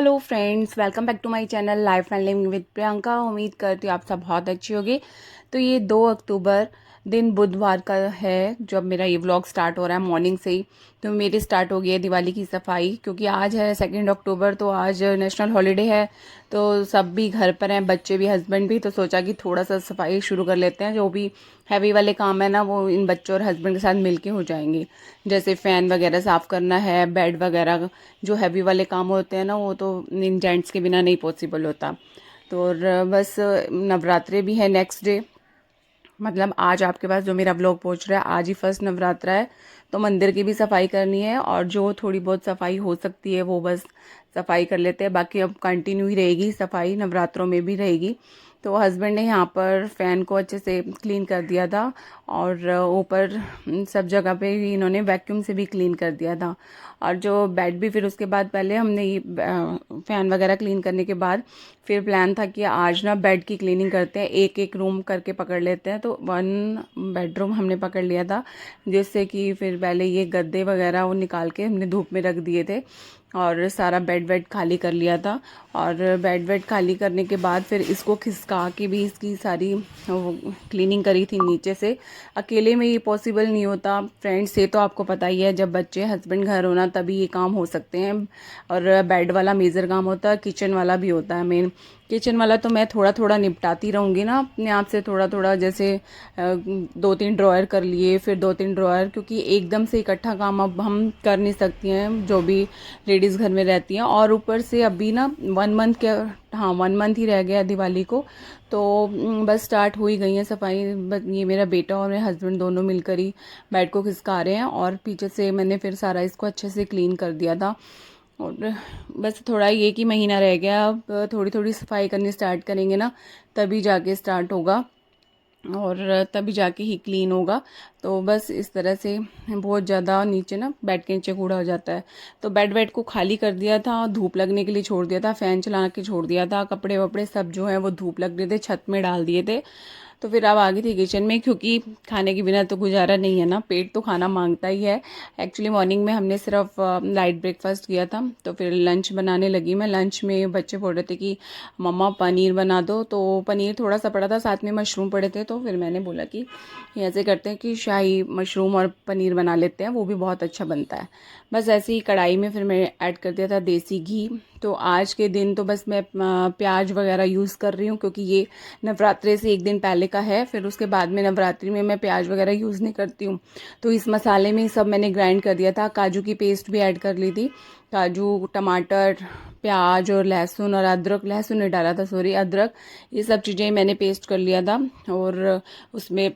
Hello friends, welcome back to my channel life and living with Priyanka. उम्मीद करती हूँ आप सब बहुत अच्छी होगी। तो ये 2 अक्टूबर दिन बुधवार का है जब मेरा ये व्लॉग स्टार्ट हो रहा है मॉर्निंग से ही। तो मेरी स्टार्ट हो गई है दिवाली की सफाई, क्योंकि आज है 2 अक्टूबर, तो आज नेशनल हॉलीडे है। तो सब भी घर पर हैं, बच्चे भी, हस्बैंड भी। तो सोचा कि थोड़ा सा सफाई शुरू कर लेते हैं। जो भी हैवी वाले काम है ना, वो इन बच्चों और हस्बैंड के साथ मिलके हो जाएंगे। जैसे फ़ैन वगैरह साफ़ करना है, बेड वगैरह, जो हैवी वाले काम होते हैं ना, वो तो इन जेंट्स के बिना नहीं पॉसिबल होता। तो और बस नवरात्रे भी है नेक्स्ट डे, मतलब आज आपके पास जो मेरा व्लॉग पहुंच रहा है, आज ही फर्स्ट नवरात्रा है। तो मंदिर की भी सफाई करनी है, और जो थोड़ी बहुत सफाई हो सकती है वो बस सफाई कर लेते हैं। बाकी अब कंटिन्यू ही रहेगी सफाई, नवरात्रों में भी रहेगी। तो हस्बैंड ने यहाँ पर फ़ैन को अच्छे से क्लीन कर दिया था, और ऊपर सब जगह पे ही इन्होंने वैक्यूम से भी क्लीन कर दिया था। और जो बेड भी, फिर उसके बाद पहले हमने ये फ़ैन वगैरह क्लीन करने के बाद फिर प्लान था कि आज ना बेड की क्लीनिंग करते हैं, एक एक रूम करके पकड़ लेते हैं। तो 1 बेडरूम हमने पकड़ लिया था, जिससे कि फिर पहले ये गद्दे वगैरह वो निकाल के हमने धूप में रख दिए थे, और सारा बेड वेड खाली कर लिया था। और बेड वेड खाली करने के बाद फिर इसको खिसका के भी इसकी सारी क्लीनिंग करी थी नीचे से। अकेले में ये पॉसिबल नहीं होता फ्रेंड्स, ये तो आपको पता ही है। जब बच्चे हस्बैंड घर होना तभी ये काम हो सकते हैं। और बेड वाला मेजर काम होता है, किचन वाला भी होता है मेन। किचन वाला तो मैं थोड़ा थोड़ा निपटाती रहूँगी ना अपने आप से, थोड़ा थोड़ा, जैसे 2-3 ड्रॉयर कर लिए, फिर 2-3 ड्रॉयर, क्योंकि एकदम से इकट्ठा काम अब हम कर नहीं सकती हैं जो भी लेडीज़ घर में रहती हैं। और ऊपर से अभी ना 1 मंथ के, हाँ 1 मंथ ही रह गया दिवाली को। तो बस स्टार्ट हो ही गई है सफाई। बस ये मेरा बेटा और मेरे हस्बैंड दोनों मिलकर ही बेड को खिसका रहे हैं, और पीछे से मैंने फिर सारा इसको अच्छे से क्लीन कर दिया था। और बस थोड़ा ये कि महीना रह गया, अब थोड़ी थोड़ी सफाई करनी स्टार्ट करेंगे ना, तभी जाके स्टार्ट होगा, और तभी जाके ही क्लीन होगा। तो बस इस तरह से बहुत ज़्यादा नीचे ना, बेड के नीचे कूड़ा हो जाता है। तो बेड वेड को खाली कर दिया था, धूप लगने के लिए छोड़ दिया था, फ़ैन चला के छोड़ दिया था, कपड़े वपड़े सब जो है वो धूप लग रहे थे छत में डाल दिए थे। तो फिर अब आ गई थी किचन में, क्योंकि खाने के बिना तो गुजारा नहीं है ना, पेट तो खाना मांगता ही है। एक्चुअली मॉर्निंग में हमने सिर्फ लाइट ब्रेकफास्ट किया था, तो फिर लंच बनाने लगी मैं। लंच में बच्चे बोल रहे थे कि मम्मा पनीर बना दो, तो पनीर थोड़ा सा पड़ा था, साथ में मशरूम पड़े थे। तो फिर मैंने बोला कि ऐसे करते हैं कि शाही मशरूम और पनीर बना लेते हैं, वो भी बहुत अच्छा बनता है। बस ऐसे ही कढ़ाई में फिर मैं ऐड कर दिया था देसी घी। तो आज के दिन तो बस मैं प्याज वगैरह यूज़ कर रही हूँ, क्योंकि ये नवरात्रे से एक दिन पहले का है। फिर उसके बाद में नवरात्रि में मैं प्याज वगैरह यूज़ नहीं करती हूँ। तो इस मसाले में सब मैंने ग्राइंड कर दिया था, काजू की पेस्ट भी ऐड कर ली थी। काजू, टमाटर, प्याज और लहसुन और अदरक, लहसुन नहीं डाला था सॉरी, अदरक, ये सब चीज़ें मैंने पेस्ट कर लिया था। और उसमें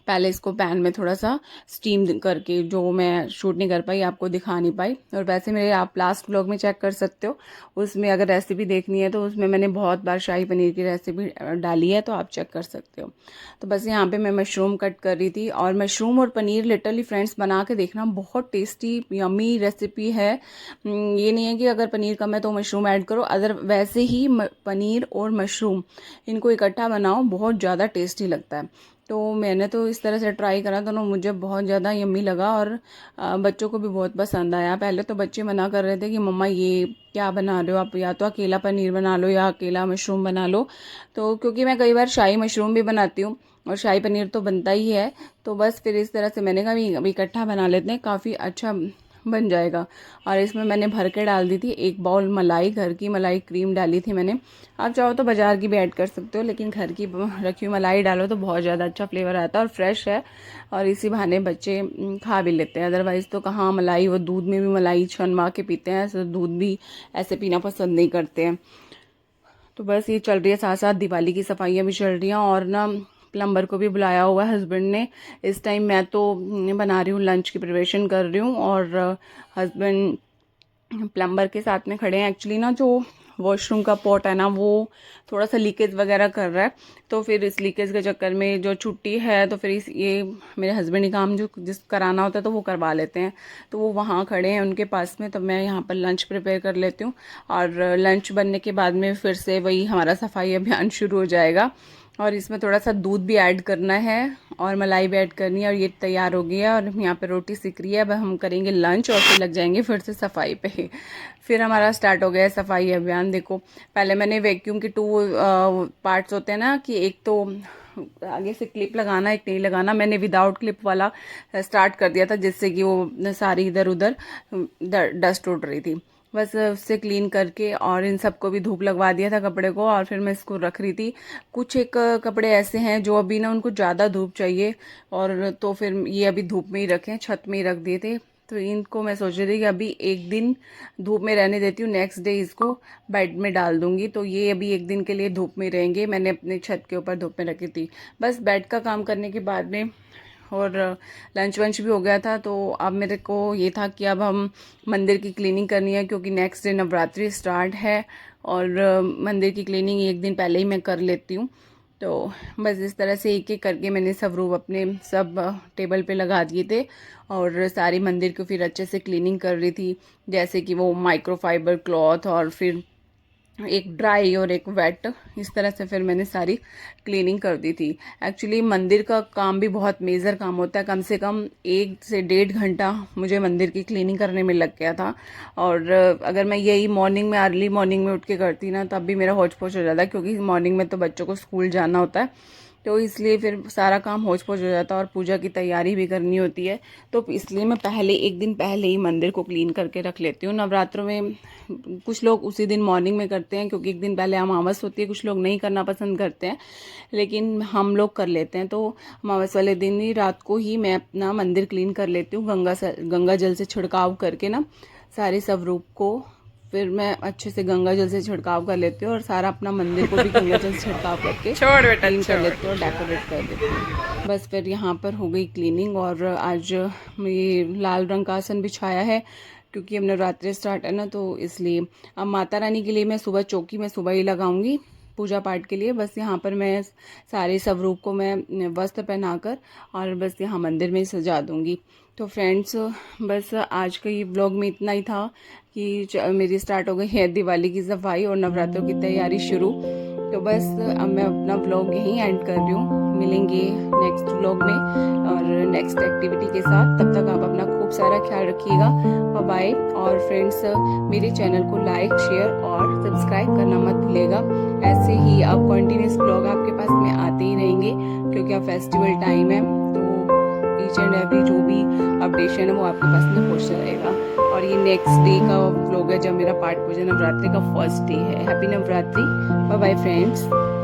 पहले इसको पैन में थोड़ा सा स्टीम करके, जो मैं शूट नहीं कर पाई, आपको दिखा नहीं पाई। और वैसे मेरे आप लास्ट व्लॉग में चेक कर सकते हो, उसमें अगर रेसिपी देखनी है तो उसमें मैंने बहुत बार शाही पनीर की रेसिपी डाली है, तो आप चेक कर सकते हो। तो बस यहाँ पे मैं मशरूम कट कर रही थी, और मशरूम और पनीर लिटरली फ्रेंड्स बना के देखना, बहुत टेस्टी यमी रेसिपी है। ये नहीं है कि अगर पनीर कम है तो मशरूम ऐड करो, अदर वैसे ही पनीर और मशरूम इनको इकट्ठा बनाओ, बहुत ज़्यादा टेस्टी लगता है। तो मैंने तो इस तरह से ट्राई करा, तो ना मुझे बहुत ज़्यादा यम्मी लगा, और बच्चों को भी बहुत पसंद आया। पहले तो बच्चे मना कर रहे थे कि मम्मा ये क्या बना रहे हो आप, या तो अकेला पनीर बना लो या अकेला मशरूम बना लो। तो क्योंकि मैं कई बार शाही मशरूम भी बनाती हूँ, और शाही पनीर तो बनता ही है। तो बस फिर इस तरह से मैंने कहा अभी इकट्ठा बना लेते हैं, काफ़ी अच्छा बन जाएगा। और इसमें मैंने भर के डाल दी थी 1 बाउल मलाई, घर की मलाई क्रीम डाली थी मैंने। आप चाहो तो बाज़ार की भी ऐड कर सकते हो, लेकिन घर की रखी हुई मलाई डालो तो बहुत ज़्यादा अच्छा फ्लेवर आता है, और फ्रेश है, और इसी बहाने बच्चे खा भी लेते हैं। अदरवाइज़ तो कहाँ मलाई, वो दूध में भी मलाई छनवा के पीते हैं, तो दूध भी ऐसे पीना पसंद नहीं करते हैं। तो बस ये चल रही है, साथ साथ दिवाली की सफाइयाँ भी चल रही हैं, और ना प्लम्बर को भी बुलाया हुआ है हस्बैंड ने। इस टाइम मैं तो बना रही हूँ, लंच की प्रिपरेशन कर रही हूँ, और हस्बैंड प्लम्बर के साथ में खड़े हैं। एक्चुअली ना, जो वॉशरूम का पॉट है ना, वो थोड़ा सा लीकेज वगैरह कर रहा है। तो फिर इस लीकेज के चक्कर में जो छुट्टी है, तो फिर ये मेरे हस्बैंड ही काम जो जिस कराना होता है तो वो करवा लेते हैं। तो वो वहाँ खड़े हैं उनके पास में, तब मैं यहाँ पर लंच प्रिपेयर कर लेती हूँ। और लंच बनने के बाद में फिर से वही हमारा सफाई अभियान शुरू हो जाएगा। और इसमें थोड़ा सा दूध भी ऐड करना है और मलाई भी ऐड करनी है। और ये तैयार हो गया और यहाँ पे रोटी सिक रही है। अब हम करेंगे लंच और फिर लग जाएंगे फिर से सफाई पे। फिर हमारा स्टार्ट हो गया है सफाई अभियान। देखो पहले मैंने वैक्यूम के 2 पार्ट्स होते हैं ना, कि एक तो आगे से क्लिप लगाना, एक नहीं लगाना। मैंने विदाउट क्लिप वाला स्टार्ट कर दिया था, जिससे कि वो सारी इधर उधर डस्ट उड़ रही थी। बस उससे क्लीन करके और इन सबको भी धूप लगवा दिया था कपड़े को, और फिर मैं इसको रख रही थी। कुछ एक कपड़े ऐसे हैं जो अभी ना उनको ज़्यादा धूप चाहिए, और तो फिर ये अभी धूप में ही रखे, छत में ही रख दिए थे। तो इनको मैं सोच रही थी कि अभी एक दिन धूप में रहने देती हूँ, नेक्स्ट डे इसको बेड में डाल दूंगी। तो ये अभी एक दिन के लिए धूप में रहेंगे। मैंने अपने छत के ऊपर धूप में रखी थी। बस बेड का काम करने के बाद में और लंच वंच भी हो गया था। तो अब मेरे को ये था कि अब हम मंदिर की क्लीनिंग करनी है, क्योंकि नेक्स्ट डे नवरात्रि स्टार्ट है। और मंदिर की क्लीनिंग एक दिन पहले ही मैं कर लेती हूँ। तो बस इस तरह से एक एक करके मैंने सब रूम अपने सब टेबल पे लगा दिए थे, और सारी मंदिर को फिर अच्छे से क्लीनिंग कर रही थी। जैसे कि वो माइक्रोफाइबर क्लॉथ, और फिर एक ड्राई और एक वेट, इस तरह से फिर मैंने सारी क्लीनिंग कर दी थी। एक्चुअली मंदिर का काम भी बहुत मेजर काम होता है। कम से कम 1 से 1.5 घंटा मुझे मंदिर की क्लीनिंग करने में लग गया था। और अगर मैं यही मॉर्निंग में, अर्ली मॉर्निंग में उठ के करती ना, तब भी मेरा हौच पौच हो जाता, क्योंकि मॉर्निंग में तो बच्चों को स्कूल जाना होता है। तो इसलिए फिर सारा काम होच पोच हो जाता है, और पूजा की तैयारी भी करनी होती है। तो इसलिए मैं पहले एक दिन पहले ही मंदिर को क्लीन करके रख लेती हूँ। नवरात्रों में कुछ लोग उसी दिन मॉर्निंग में करते हैं, क्योंकि एक दिन पहले अमावस होती है। कुछ लोग नहीं करना पसंद करते हैं, लेकिन हम लोग कर लेते हैं। तो अमावस वाले दिन ही रात को ही मैं अपना मंदिर क्लीन कर लेती हूँ, गंगा जल से छिड़काव करके ना सारे स्वरूप को। फिर मैं अच्छे से गंगा जल से छिड़काव कर लेती हूँ, और सारा अपना मंदिर को भी गंगा जल से छिड़काव करके क्लीन कर लेती हूँ और डेकोरेट कर देती हूँ। बस फिर यहाँ पर हो गई क्लीनिंग। और आज ये लाल रंग का आसन बिछाया है, क्योंकि अब नवरात्रि स्टार्ट है ना, तो इसलिए अब माता रानी के लिए मैं सुबह चौकी में सुबह ही लगाऊंगी पूजा पाठ के लिए। बस यहाँ पर मैं सारे स्वरूप को मैं वस्त्र पहनाकर और बस यहाँ मंदिर में ही सजा दूंगी। तो फ्रेंड्स, बस आज का ये व्लॉग में इतना ही था कि मेरी स्टार्ट हो गई है दिवाली की सफाई और नवरात्रों की तैयारी शुरू। तो बस अब मैं अपना व्लॉग यहीं एंड कर रही हूँ। मिलेंगे नेक्स्ट व्लॉग में और नेक्स्ट एक्टिविटी के साथ। तब तक आप अपना खूब सारा ख्याल रखिएगा। Bye bye. और फ्रेंड्स, मेरे चैनल को लाइक, शेयर और सब्सक्राइब करना मत भूलिएगा। ऐसे ही आप कंटिन्यूस ब्लॉग आपके पास में आते ही रहेंगे, क्योंकि अब फेस्टिवल टाइम है। तो ईच एंड एवरी जो भी अपडेशन है वो आपके पास में पहुंचता रहेगा। और ये नेक्स्ट डे का व्लॉग है जब मेरा पाठ पूजा नवरात्रि का फर्स्ट डे है। Happy Navratri. Bye bye friends.